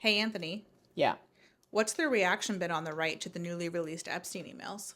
Hey, Anthony, Yeah, what's the reaction been on the right to the newly released Epstein emails?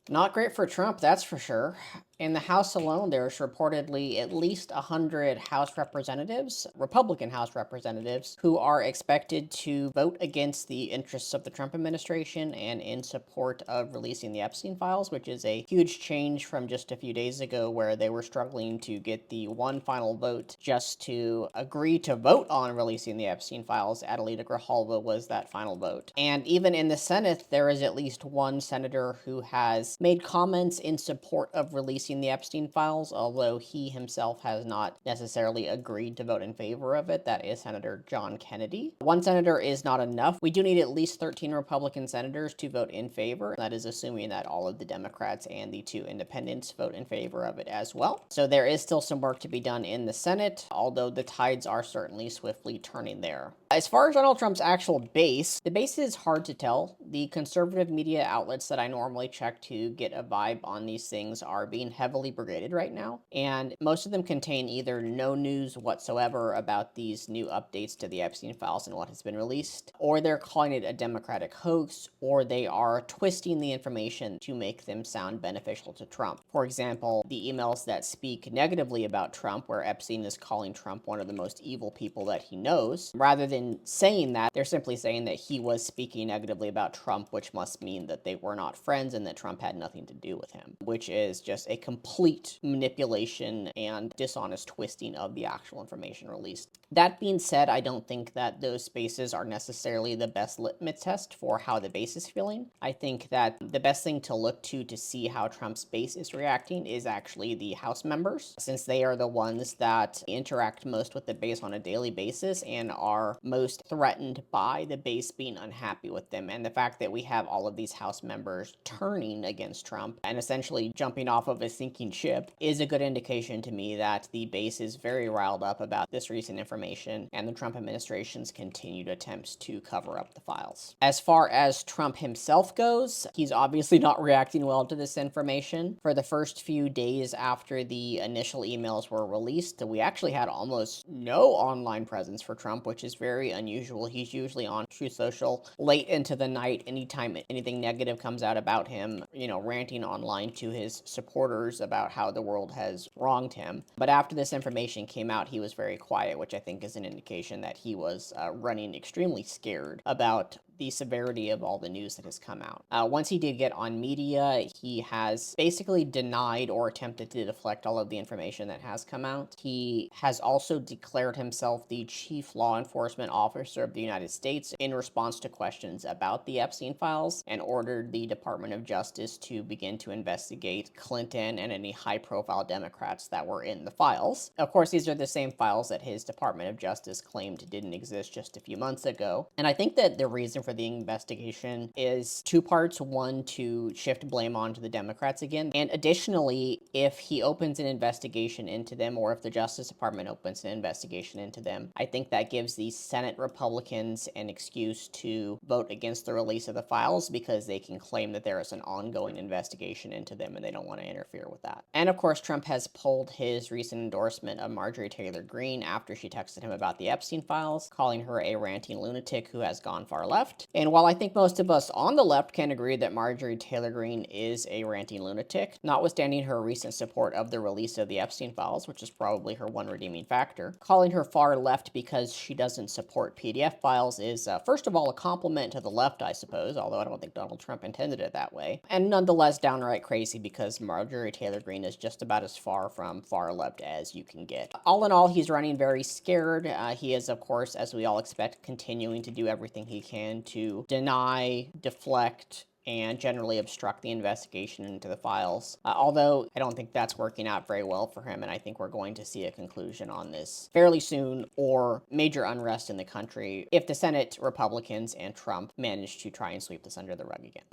not great for Trump, that's for sure. In the House alone, there's reportedly at least 100 House representatives, Republican House representatives, who are expected to vote against the interests of the Trump administration and in support of releasing the Epstein files, which is a huge change from just a few days ago where they were struggling to get the one final vote just to agree to vote on releasing the Epstein files. Adelita Grijalva was that final vote. And even in the Senate, there is at least one senator who has made comments in support of releasing the Epstein files, although he himself has not necessarily agreed to vote in favor of it. That is Senator John Kennedy. One senator is not enough. We do need at least 13 Republican senators to vote in favor. That is assuming that all of the Democrats and the two independents vote in favor of it as well. So there is still some work to be done in the Senate, although the tides are certainly swiftly turning there. As far as Donald Trump's actual base, the base is hard to tell. The conservative media outlets that I normally check to get a vibe on these things are being heavily brigaded right now, and most of them contain either no news whatsoever about these new updates to the Epstein files and what has been released, or they're calling it a Democratic hoax, or they are twisting the information to make them sound beneficial to Trump. For example, the emails that speak negatively about Trump, where Epstein is calling Trump one of the most evil people that he knows, rather than saying that, they're simply saying that he was speaking negatively about Trump, which must mean that they were not friends and that Trump had nothing to do with him, which is just a complete manipulation and dishonest twisting of the actual information released. That being said, I don't think that those spaces are necessarily the best litmus test for how the base is feeling. I think that the best thing to look to see how Trump's base is reacting is actually the House members, since they are the ones that interact most with the base on a daily basis and are most threatened by the base being unhappy with them. And the fact that we have all of these House members turning against Trump and essentially jumping off of a sinking ship is a good indication to me that the base is very riled up about this recent information and the Trump administration's continued attempts to cover up the files. As far as Trump himself goes, he's obviously not reacting well to this information. For the first few days after the initial emails were released, we actually had almost no online presence for Trump, which is very unusual. He's usually on Truth Social late into the night anytime anything negative comes out about him, ranting online to his supporters about how the world has wronged him. But after this information came out, he was very quiet, which I think is an indication that he was running extremely scared about the severity of all the news that has come out. Once he did get on media, he has basically denied or attempted to deflect all of the information that has come out. He has also declared himself the chief law enforcement officer of the United States in response to questions about the Epstein files and ordered the Department of Justice to begin to investigate Clinton and any high-profile Democrats that were in the files. Of course, these are the same files that his Department of Justice claimed didn't exist just a few months ago. And I think that the reason for the investigation is two parts. One, to shift blame onto the Democrats again. And additionally, if he opens an investigation into them, or if the Justice Department opens an investigation into them, I think that gives the Senate Republicans an excuse to vote against the release of the files because they can claim that there is an ongoing investigation into them and they don't want to interfere with that. And of course, Trump has pulled his recent endorsement of Marjorie Taylor Greene after she texted him about the Epstein files, calling her a ranting lunatic who has gone far left. And while I think most of us on the left can agree that Marjorie Taylor Greene is a ranting lunatic, notwithstanding her recent support of the release of the Epstein files, which is probably her one redeeming factor, calling her far left because she doesn't support PDF files is, first of all, a compliment to the left, I suppose, although I don't think Donald Trump intended it that way, and nonetheless downright crazy because Marjorie Taylor Greene is just about as far from far left as you can get. All in all, he's running very scared. He is, of course, as we all expect, continuing to do everything he can to deny, deflect, and generally obstruct the investigation into the files. Although I don't think that's working out very well for him, and I think we're going to see a conclusion on this fairly soon, or major unrest in the country if the Senate Republicans and Trump manage to try and sweep this under the rug again.